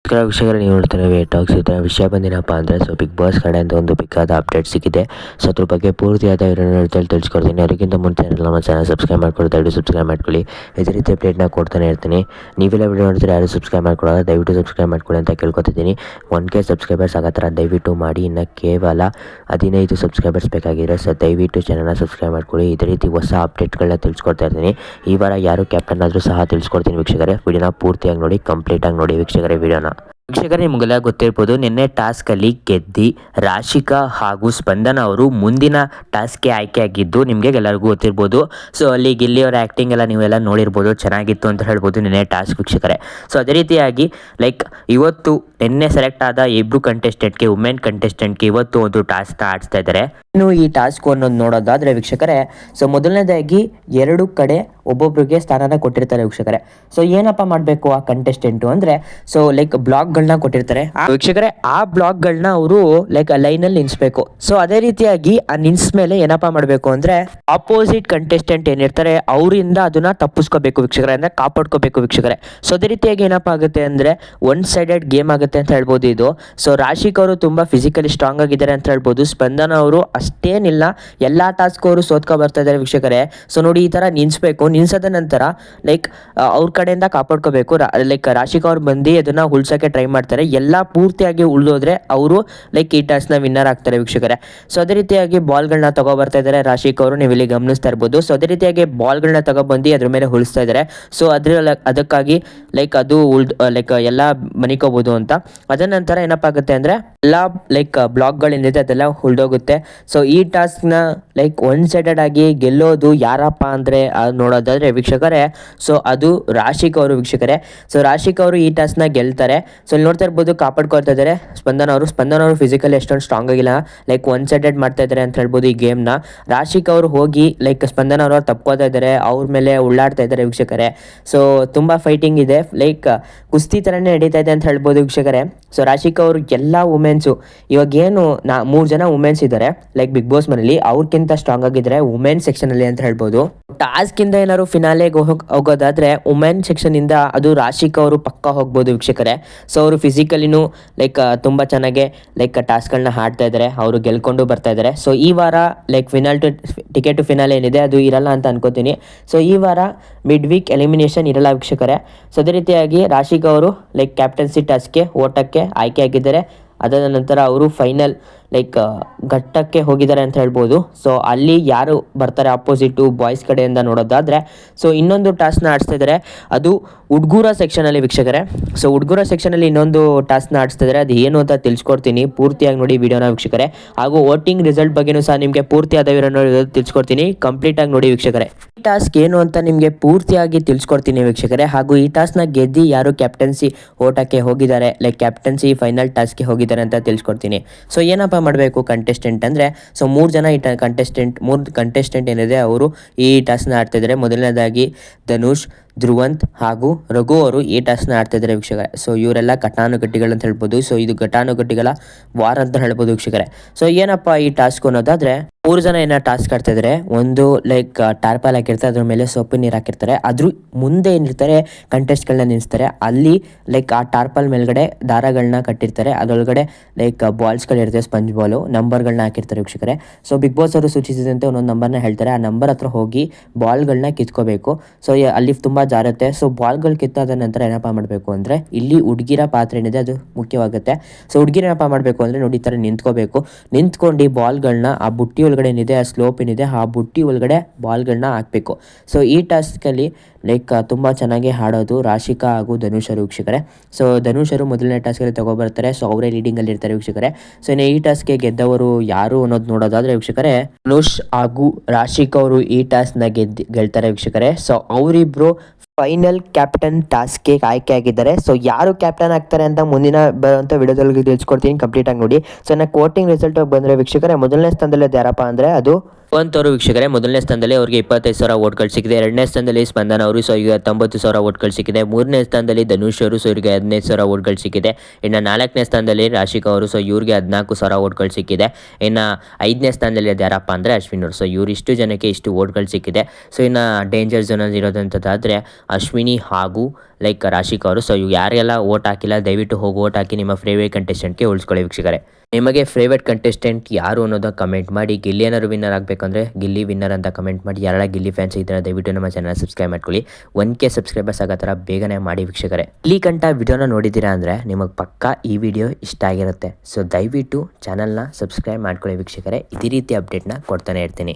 ನಮಸ್ಕಾರ ವೀಕ್ಷಕರೇ, ನೀವು ನೋಡ್ತಾರೆ ವೇಟ್ ಟಾಕ್ಸ್. ಇದರ ವಿಷಯ ಬಂದೇನಪ್ಪ ಅಂದರೆ ಬಿಗ್ ಬಾಸ್ ಕಡೆಯಿಂದ ಒಂದು ಬೇಕಾದ ಅಪ್ಡೇಟ್ ಸಿಕ್ಕಿದೆ. ಸೊ ಅದ್ರ ಬಗ್ಗೆ ಪೂರ್ತಿಯಾದ ವಿವರವನ್ನು ತಿಳಿಸ್ಕೊಡ್ತೀನಿ. ಅದಕ್ಕಿಂತ ಮುಂಚೆ ನಮ್ಮ ಚಾನಲ್ ಸಬ್ಸ್ಕ್ರೈಬ್ ಮಾಡ್ಕೊಳ್ಳಿ, ದಯವಿಟ್ಟು ಸಬ್ಸ್ಕ್ರೈಬ್ ಮಾಡ್ಕೊಳ್ಳಿ. ಇದೇ ರೀತಿ ಅಪ್ಡೇಟ್ನ ಕೊಡ್ತಾನೆ ಇರ್ತೀನಿ. ನೀವೆಲ್ಲ ವಿಡಿಯೋ ನೋಡ್ತಾರೆ ಯಾರು ಸಬ್ಸ್ಕ್ರೈಬ್ ಮಾಡ್ಕೊಳ್ಳೋದು ದಯವಿಟ್ಟು ಸಬ್ಸ್ಕ್ರೈಬ್ ಮಾಡ್ಕೊಳ್ಳಿ ಅಂತ ಕೇಳ್ಕೊತಿದ್ದೀನಿ. 1K ಸಬ್ಸ್ಕ್ರೈಬರ್ಸ್ ಆಗೋ ಥರ ದಯವಿಟ್ಟು ಮಾಡಿ. ಇನ್ನು ಕೇವಲ 15 ಸಬ್ಸ್ಕ್ರೈಬರ್ಸ್ ಬೇಕಾಗಿದೆ. ಸೊ ದಯವಿಟ್ಟು ಚಾನಲ್ನ ಸಬ್ಸ್ಕ್ರೈಬ್ ಮಾಡ್ಕೊಳ್ಳಿ. ಇದೇ ರೀತಿ ಹೊಸ ಅಪ್ಡೇಟ್ಗಳನ್ನ ತಿಳಿಸ್ಕೊಡ್ತಾ ಇರ್ತೀನಿ. ಈ ವಾರ ಯಾರು ಕ್ಯಾಪ್ಟನ್ ಆದರೂ ಸಹ ತಿಳಿಸ್ಕೊಡ್ತೀನಿ ವೀಕ್ಷಕರೇ. ವಿಡಿಯೋನ ಪೂರ್ತಿಯಾಗಿ ನೋಡಿ, ಕಂಪ್ಲೀಟಾಗಿ ನೋಡಿ ವೀಕ್ಷಕರೇ ವಿಡಿಯೋನ. ವೀಕ್ಷಕರೇ, ನಿಮಗೆಲ್ಲ ಗೊತ್ತಿರ್ಬೋದು, ನಿನ್ನೆ ಟಾಸ್ಕಲ್ಲಿ ಗೆದ್ದು ರಾಶಿಕಾ ಹಾಗೂ ಸ್ಪಂದನ ಅವರು ಮುಂದಿನ ಟಾಸ್ಕ್ಗೆ ಆಯ್ಕೆಯಾಗಿದ್ದು ನಿಮಗೆ ಎಲ್ಲರಿಗೂ ಗೊತ್ತಿರ್ಬೋದು. ಸೊ ಅಲ್ಲಿ ಗಿಲ್ಲಿ ಅವರ ಆ್ಯಕ್ಟಿಂಗ್ ಎಲ್ಲ ನೀವೆಲ್ಲ ನೋಡಿರ್ಬೋದು, ಚೆನ್ನಾಗಿತ್ತು ಅಂತ ಹೇಳ್ಬೋದು ನಿನ್ನೆ ಟಾಸ್ಕ್ ವೀಕ್ಷಕರೇ. ಸೊ ಅದೇ ರೀತಿಯಾಗಿ ಇವತ್ತು ನಿನ್ನೆ ಸೆಲೆಕ್ಟ್ ಆದ ಇಬ್ಬರು ಕಂಟೆಸ್ಟೆಂಟ್ಗೆ, ವುಮೆನ್ ಕಂಟೆಸ್ಟೆಂಟ್ಗೆ ಇವತ್ತು ಒಂದು ಟಾಸ್ಕ್ನ ಆಡಿಸ್ತಾ ಇದ್ದಾರೆ. ಇನ್ನು ಈ ಟಾಸ್ಕ್ ಅನ್ನೋದು ನೋಡೋದಾದರೆ ವೀಕ್ಷಕರೇ, ಸೊ ಮೊದಲನೇದಾಗಿ 2 ಕಡೆ ಒಬ್ಬೊಬ್ರಿಗೆ ಸ್ಥಾನನ ಕೊಟ್ಟಿರ್ತಾರೆ ವೀಕ್ಷಕರೇ. ಸೊ ಏನಪ್ಪ ಮಾಡಬೇಕು ಆ ಕಂಟೆಸ್ಟೆಂಟು ಅಂದರೆ, ಸೊ ಬ್ಲಾಗ್ಗಳನ್ನ ಕೊಟ್ಟಿರ್ತಾರೆ ವೀಕ್ಷಕರೇ. ಆ ಬ್ಲಾಗ್ಗಳನ್ನ ಅವರು ಲೈನಲ್ಲಿ ನಿಲ್ಲಿಸ್ಬೇಕು. ಸೊ ಅದೇ ರೀತಿಯಾಗಿ ಆ ನಿಲ್ಸ್ ಮೇಲೆ ಏನಪ್ಪ ಮಾಡಬೇಕು ಅಂದರೆ, ಆಪೋಸಿಟ್ ಕಂಟೆಸ್ಟೆಂಟ್ ಏನಿರ್ತಾರೆ ಅವರಿಂದ ಅದನ್ನ ತಪ್ಪಿಸ್ಕೋಬೇಕು ವೀಕ್ಷಕರೇ, ಅಂದರೆ ಕಾಪಾಡ್ಕೋಬೇಕು ವೀಕ್ಷಕರೇ. ಸೊ ಅದೇ ರೀತಿಯಾಗಿ ಏನಪ್ಪ ಆಗುತ್ತೆ ಅಂದರೆ, ಒನ್ ಸೈಡೆಡ್ ಗೇಮ್ ಆಗುತ್ತೆ ಅಂತ ಹೇಳ್ಬೋದು ಇದು. ಸೊ ರಾಶಿಕ್ ಅವರು ತುಂಬ ಫಿಸಿಕಲಿ ಸ್ಟ್ರಾಂಗ್ ಆಗಿದ್ದಾರೆ ಅಂತ ಹೇಳ್ಬೋದು. ಸ್ಪಂದನ ಅವರು ಅಷ್ಟೇನಿಲ್ಲ, ಎಲ್ಲ ಟಾಸ್ಕ್ ಅವರು ಸೋತ್ಕೊ ಬರ್ತಾ ಇದ್ದಾರೆ ವೀಕ್ಷಕರೇ. ಸೊ ನೋಡಿ, ಈ ಥರ ನಿಲ್ಲಿಸ್ಬೇಕು. ನಿಲ್ಸೋದ ನಂತರ ಅವ್ರ ಕಡೆಯಿಂದ ಕಾಪಾಡ್ಕೋಬೇಕು. ರಾಶಿಕ್ ಅವ್ರು ಬಂದು ಅದನ್ನ ಉಳ್ಸೋಕ್ಕೆ ಟ್ರೈ ಮಾಡ್ತಾರೆ. ಎಲ್ಲ ಪೂರ್ತಿಯಾಗಿ ಉಳಿದೋದ್ರೆ ಅವರು ಈ ಟಾಸ್ಕ್ನ ವಿನ್ನರ್ ಆಗ್ತಾರೆ ವೀಕ್ಷಕರೇ. ಸೊ ಅದೇ ರೀತಿಯಾಗಿ ಬಾಲ್ಗಳನ್ನ ತಗೊಬರ್ತಾ ಇದ್ದಾರೆ ರಾಶಿಕ್ ಅವರು, ನೀವು ಇಲ್ಲಿ ಗಮನಿಸ್ತಾ ಇರ್ಬೋದು. ಸೊ ಅದೇ ರೀತಿಯಾಗಿ ಬಾಲ್ಗಳನ್ನ ತಗೊಬಂದು ಅದ್ರ ಮೇಲೆ ಉಳಿಸ್ತಾ ಇದ್ದಾರೆ. ಸೊ ಅದಕ್ಕಾಗಿ ಅದು ಎಲ್ಲ ಮನಿಕೋಬಹುದು ಅಂತ. ಅದ ನಂತರ ಏನಪ್ಪ ಆಗುತ್ತೆ ಅಂದರೆ, ಎಲ್ಲ ಬ್ಲಾಕ್ಗಳೇನಿದೆ ಅದೆಲ್ಲ ಉಳ್ದೋಗುತ್ತೆ. ಸೊ ಈ ಟಾಸ್ಕ್ನ ಒನ್ ಸೈಡೆಡ್ ಆಗಿ ಗೆಲ್ಲೋದು ಯಾರಪ್ಪ ಅಂದರೆ ನೋಡೋದಾದ್ರೆ ವೀಕ್ಷಕರೇ, ಸೊ ಅದು ರಾಶಿಕ್ ಅವರು ವೀಕ್ಷಕರೇ. ಸೊ ರಾಶಿಕ್ ಅವರು ಈ ಟಾಸ್ಕ್ನ ಗೆಲ್ತಾರೆ. ಸೊ ಇಲ್ಲಿ ನೋಡ್ತಾ ಇರ್ಬೋದು, ಕಾಪಾಡ್ಕೊಳ್ತಾ ಇದ್ದಾರೆ ಸ್ಪಂದನ ಅವರು ಫಿಸಿಕಲಿ ಎಷ್ಟೊಂದು ಸ್ಟ್ರಾಂಗ್ ಆಗಿಲ್ಲ, ಒನ್ ಸೈಡೆಡ್ ಮಾಡ್ತಾ ಇದ್ದಾರೆ ಅಂತ ಹೇಳ್ಬೋದು ಈ ಗೇಮ್ನ. ರಾಶಿಕ್ ಅವರು ಹೋಗಿ ಸ್ಪಂದನ ಅವರು ತಪ್ಕೋತಾ ಇದ್ದಾರೆ, ಅವ್ರ ಮೇಲೆ ಉಳ್ಳಾಡ್ತಾ ಇದ್ದಾರೆ ವೀಕ್ಷಕರೇ. ಸೊ ತುಂಬ ಫೈಟಿಂಗ್ ಇದೆ, ಕುಸ್ತಿ ಥರನೇ ನಡೀತಾ ಇದೆ ಅಂತ ಹೇಳ್ಬೋದು ವೀಕ್ಷಕರೇ. ಸೊ ರಾಶಿಕ್ ಅವರು ಎಲ್ಲ ವುಮೆನ್ಸು, ಇವಾಗ ಏನು 3 ಜನ ವುಮೆನ್ಸ್ ಇದ್ದಾರೆ ಬಿಗ್ ಬಾಸ್ ಮನೇಲಿ, ಅವ್ರಕ್ಕಿಂತ ಸ್ಟ್ರಾಂಗ್ ಆಗಿದ್ದಾರೆ ವುಮೆನ್ ಸೆಕ್ಷನಲ್ಲಿ ಅಂತ ಹೇಳ್ಬೋದು. ಟಾಸ್ಕ್ ಇಂದ ಏನಾದ್ರು ಫಿನಾಲೆಗೆ ಹೋಗೋದಾದ್ರೆ ವುಮೆನ್ ಸೆಕ್ಷನ್ ಇಂದ ಅದು ರಾಶಿಕ್ ಅವರು ಪಕ್ಕ ಹೋಗ್ಬೋದು ವೀಕ್ಷಕರೇ. ಸೊ ಅವರು ಫಿಸಿಕಲಿನೂ ತುಂಬ ಚೆನ್ನಾಗಿ ಟಾಸ್ಕ್ಗಳನ್ನ ಆಡ್ತಾ ಇದ್ದಾರೆ, ಅವರು ಗೆಲ್ಕೊಂಡು ಬರ್ತಾ ಇದ್ದಾರೆ. ಸೊ ಈ ವಾರ ಟಿಕೆಟ್ ಟು ಫಿನಾಲೆ ಏನಿದೆ ಅದು ಇರಲ್ಲ ಅಂತ ಅನ್ಕೋತೀನಿ. ಸೊ ಈ ವಾರ ಮಿಡ್ ವೀಕ್ ಎಲಿಮಿನೇಷನ್ ಇರಲ್ಲ ವೀಕ್ಷಕರೇ. ಸೊ ಅದೇ ರೀತಿಯಾಗಿ ರಾಶಿಕ್ ಅವರು ಕ್ಯಾಪ್ಟನ್ಸಿ ಟಾಸ್ಕ್ಗೆ ಓಟಕ್ಕೆ ಆಯ್ಕೆ ಆಗಿದ್ದಾರೆ. ಅದಾದ ನಂತರ ಅವರು ಫೈನಲ್ ಘಟ್ಟಕ್ಕೆ ಹೋಗಿದ್ದಾರೆ ಅಂತ ಹೇಳ್ಬೋದು. ಸೊ ಅಲ್ಲಿ ಯಾರು ಬರ್ತಾರೆ ಅಪೋಸಿಟು ಬಾಯ್ಸ್ ಕಡೆಯಿಂದ ನೋಡೋದಾದರೆ, ಸೊ ಇನ್ನೊಂದು ಟಾಸ್ಕ್ನ ಆಡಿಸ್ತಾ ಇದ್ದಾರೆ, ಅದು ಹುಡುಗರ ಸೆಕ್ಷನಲ್ಲಿ ವೀಕ್ಷಕರೇ. ಸೊ ಹುಡುಗರ ಸೆಕ್ಷನಲ್ಲಿ ಇನ್ನೊಂದು ಟಾಸ್ಕ್ನ ಆಡಿಸ್ತಾ ಇದ್ದಾರೆ, ಅದು ಏನು ಅಂತ ತಿಳಿಸ್ಕೊಡ್ತೀನಿ, ಪೂರ್ತಿಯಾಗಿ ನೋಡಿ ವಿಡಿಯೋನ ವೀಕ್ಷಕರೇ. ಹಾಗೂ ವೋಟಿಂಗ್ ರಿಸಲ್ಟ್ ಬಗ್ಗೆನೂ ಸಹ ನಿಮಗೆ ಪೂರ್ತಿಯಾದ ವಿವರ ತಿಳಿಸ್ಕೊಡ್ತೀನಿ, ಕಂಪ್ಲೀಟಾಗಿ ನೋಡಿ ವೀಕ್ಷಕರೇ. ಈ ಟಾಸ್ಕ್ ಏನು ಅಂತ ನಿಮಗೆ ಪೂರ್ತಿಯಾಗಿ ತಿಳಿಸ್ಕೊಡ್ತೀನಿ ವೀಕ್ಷಕರೇ. ಹಾಗೂ ಈ ಟಾಸ್ಕ್ನ ಗೆದ್ದು ಯಾರು ಕ್ಯಾಪ್ಟನ್ಸಿ ಓಟಕ್ಕೆ ಹೋಗಿದ್ದಾರೆ, ಕ್ಯಾಪ್ಟನ್ಸಿ ಫೈನಲ್ ಟಾಸ್ಕ್ಗೆ ಹೋಗಿದ್ದಾರೆ ಅಂತ ತಿಳಿಸ್ಕೊಡ್ತೀನಿ. ಸೊ ಏನಪ್ಪ ಮಾಡಬೇಕು ಕಂಟೆಸ್ಟೆಂಟ್ ಅಂದರೆ, ಸೊ 3 ಜನ ಕಂಟೆಸ್ಟೆಂಟ್ ಏನಿದೆ ಅವರು ಈ ಟಾಸ್ಕ್ನ ಆಡ್ತಾ ಇದ್ದಾರೆ. ಮೊದಲನೇದಾಗಿ ಧನುಷ್, ಧ್ರುವಂತ್ ಹಾಗೂ ರಘು ಅವರು ಈ ಟಾಸ್ಕ್ನ ಆಡ್ತಾ ಇದ್ದಾರೆ ವೀಕ್ಷಕರೇ. ಸೊ ಇವರೆಲ್ಲ ಘಟಾನುಘಟಿಗಳು ಅಂತ ಹೇಳ್ಬೋದು. ಸೊ ಇದು ಘಟಾನುಘಟಿಗಳ ವಾರ ಅಂತ ಹೇಳ್ಬೋದು ವೀಕ್ಷಕರೇ. ಸೊ ಏನಪ್ಪ ಈ ಟಾಸ್ಕ್ ಅನ್ನೋದಾದ್ರೆ, 3 ಜನ ಏನೋ ಟಾಸ್ಕ್ ಆಡ್ತಾ ಇದ್ದಾರೆ. ಒಂದು ಟಾರ್ಪಲ್ ಹಾಕಿರ್ತಾರೆ, ಅದ್ರ ಮೇಲೆ ಸೊಪ್ಪು ನೀರು ಹಾಕಿರ್ತಾರೆ. ಅದ್ರ ಮುಂದೆ ಏನಿರ್ತಾರೆ ಕಂಟೆಸ್ಟ್ಗಳನ್ನ ನಿಲ್ಲಿಸ್ತಾರೆ. ಅಲ್ಲಿ ಆ ಟಾರ್ಪಲ್ ಮೇಲ್ಗಡೆ ದಾರಗಳನ್ನ ಕಟ್ಟಿರ್ತಾರೆ, ಅದರೊಳಗಡೆ ಬಾಲ್ಸ್ಗಳಿರ್ತವೆ, ಸ್ಪಂಜ್ ಬಾಲು, ನಂಬರ್ಗಳನ್ನ ಹಾಕಿರ್ತಾರೆ ವೀಕ್ಷಕರೇ. ಸೊ ಬಿಗ್ ಬಾಸ್ ಅವರು ಸೂಚಿಸಿದಂತೆ ಒಂದೊಂದು ನಂಬರ್ನ ಹೇಳ್ತಾರೆ, ಆ ನಂಬರ್ ಹತ್ರ ಹೋಗಿ ಬಾಲ್ಗಳನ್ನ ಕಿತ್ಕೋಬೇಕು. ಸೊ ಅಲ್ಲಿ ತುಂಬ ಜಾರುತ್ತೆ. ಸೊ ಬಾಲ್ಗಳು ಕಿತ್ತಾದ ನಂತರ ಏನಪ್ಪ ಮಾಡಬೇಕು ಅಂದರೆ, ಇಲ್ಲಿ ಹುಡುಗಿರ ಪಾತ್ರ ಏನಿದೆ ಅದು ಮುಖ್ಯವಾಗುತ್ತೆ. ಸೊ ಹುಡುಗಿರ ಏನಪ್ಪ ಮಾಡಬೇಕು ಅಂದರೆ, ನೋಡಿ ಈ ಥರ ನಿಂತ್ಕೋಬೇಕು. ನಿಂತ್ಕೊಂಡು ಬಾಲ್ಗಳನ್ನ ಆ ಬುಟ್ಟಿ ಒಳಗಡೆ ಏನಿದೆ, ಆ ಸ್ಲೋಪ್ ಏನಿದೆ, ಆ ಬುಟ್ಟಿ ಒಳಗಡೆ ಬಾಲ್ಗಳನ್ನ ಹಾಕಬೇಕು. ಸೊ ಈ ಟಾಸ್ಕಲ್ಲಿ ತುಂಬ ಚೆನ್ನಾಗಿ ಹಾಡೋದು ರಾಶಿಕಾ ಹಾಗೂ ಧನುಷರು ವೀಕ್ಷಕರೇ. ಸೊ ಧನುಷರು ಮೊದಲನೇ ಟಾಸ್ಕಲ್ಲಿ ತಗೊಬರ್ತಾರೆ. ಸೊ ಅವರೇ ಲೀಡಿಂಗಲ್ಲಿ ಇರ್ತಾರೆ ವೀಕ್ಷಕರೇ. ಸೊ ಇನ್ನು ಈ ಟಾಸ್ಕ್ಗೆ ಗೆದ್ದವರು ಯಾರು ಅನ್ನೋದು ನೋಡೋದಾದ್ರೆ ವೀಕ್ಷಕರೇ, ಧನುಷ್ ಹಾಗೂ ರಾಶಿಕಾ ಅವರು ಈ ಟಾಸ್ಕ್ನ ಗೆಲ್ತಾರೆ ವೀಕ್ಷಕರೇ. ಸೊ ಅವರಿಬ್ರು ಫೈನಲ್ ಕ್ಯಾಪ್ಟನ್ ಟಾಸ್ಕ್ಗೆ ಆಯ್ಕೆ ಆಗಿದ್ದಾರೆ. ಸೊ ಯಾರು ಕ್ಯಾಪ್ಟನ್ ಆಗ್ತಾರೆ ಅಂತ ಮುಂದಿನ ಬರುವಂಥ ವಿಡಿಯೋದಲ್ಲಿ ತಿಳಿಸ್ಕೊಡ್ತೀನಿ, ಕಂಪ್ಲೀಟಾಗಿ ನೋಡಿ. ಸೊ ವೋಟಿಂಗ್ ರಿಸಲ್ಟ್ ಬಂದರೆ ವೀಕ್ಷಕರೇ, ಮೊದಲನೇ ಸ್ಥಾನದಲ್ಲಿ ಯಾರಪ್ಪ ಅಂದರೆ ಅದು ಪವಂತ್ ಅವರು ವೀಕ್ಷಕರೇ ಮೊದಲನೇ ಸ್ಥಾನದಲ್ಲಿ ಅವರಿಗೆ 25,000 ಓಟ್ಗಳು ಸಿಕ್ಕಿದೆ. ಎರಡನೇ ಸ್ಥಾನದಲ್ಲಿ ಸ್ಪಂದನ ಅವರು, ಸೊ ಇವರಿಗೆ 19,000 ಓಟ್ಗಳು ಸಿಕ್ಕಿದೆ. ಮೂರನೇ ಸ್ಥಾನದಲ್ಲಿ ಧನುಷ್ ಅವರು, ಸೊ ಇವರಿಗೆ 15,000 ಓಟ್ಗಳು ಸಿಕ್ಕಿದೆ. ಇನ್ನು ನಾಲ್ಕನೇ ಸ್ಥಾನದಲ್ಲಿ ರಾಶಿಕಾ ಅವರು, ಸೊ ಇವ್ರಿಗೆ 14,000 ಓಟ್ಗಳು ಸಿಕ್ಕಿದೆ. ಇನ್ನು ಐದನೇ ಸ್ಥಾನದಲ್ಲಿ ಅದು ಯಾರಪ್ಪ ಅಂದರೆ ಅಶ್ವಿನ್ ಅವರು, ಸೊ ಇವರಿಷ್ಟು ಜನಕ್ಕೆ ಇಷ್ಟು ಓಟ್ಗಳು ಸಿಕ್ಕಿದೆ. ಸೊ ಇನ್ನು ಡೇಂಜರ್ ಝೋನಲ್ಲಿ ಇರೋದಂಥದ್ದಾದರೆ ಅಶ್ವಿನಿ ಹಾಗೂ ರಾಶಿಕಾ ಅವರು. ಸೊ ಇವು ಯಾರೆಲ್ಲ ಓಟ್ ಹಾಕಿಲ್ಲ ದಯವಿಟ್ಟು ಹೋಗಿ ಓಟ್ ಹಾಕಿ ನಿಮ್ಮ ಫೇವ್ರೇಟ್ ಕಂಟೆಸ್ಟೆಂಟ್ಗೆ ಉಳಿಸ್ಕೊಳ್ಳಿ ವೀಕ್ಷಕರೇ. ನಿಮಗೆ ಫೇವ್ರೇಟ್ ಕಂಟೆಸ್ಟೆಂಟ್ ಯಾರು ಅನ್ನೋದು ಕಮೆಂಟ್ ಮಾಡಿ. ಗಿಲ್ಲಿ ಏನಾದ್ರು ವಿನ್ನರ್ ಆಗಬೇಕಂದ್ರೆ ಗಿಲ್ಲಿ ವಿನ್ನರ್ ಅಂತ ಕಮೆಂಟ್ ಮಾಡಿ. ಯಾರೆಲ್ಲ ಗಿಲ್ಲಿ ಫ್ಯಾನ್ಸ್ ಇದ್ದಾರೆ ದಯವಿಟ್ಟು ನಮ್ಮ ಚಾನಲ್ ಸಬ್ಸ್ಕ್ರೈಬ್ ಮಾಡ್ಕೊಳ್ಳಿ. 1K ಸಬ್ಸ್ಕ್ರೈಬರ್ಸ್ ಆಗೋ ಥರ ಬೇಗನೆ ಮಾಡಿ ವೀಕ್ಷಕರೇ. ಇಲ್ಲಿ ಕಂಟ ವಿಡಿಯೋನ ನೋಡಿದ್ದೀರಾ ಅಂದರೆ ನಿಮಗೆ ಪಕ್ಕಾ ಈ ವಿಡಿಯೋ ಇಷ್ಟ ಆಗಿರುತ್ತೆ. ಸೊ ದಯವಿಟ್ಟು ಚಾನಲ್ನ ಸಬ್ಸ್ಕ್ರೈಬ್ ಮಾಡ್ಕೊಳ್ಳಿ ವೀಕ್ಷಕರೇ. ಇದೇ ರೀತಿ ಅಪ್ಡೇಟ್ನ ಕೊಡ್ತಾನೆ ಇರ್ತೀನಿ.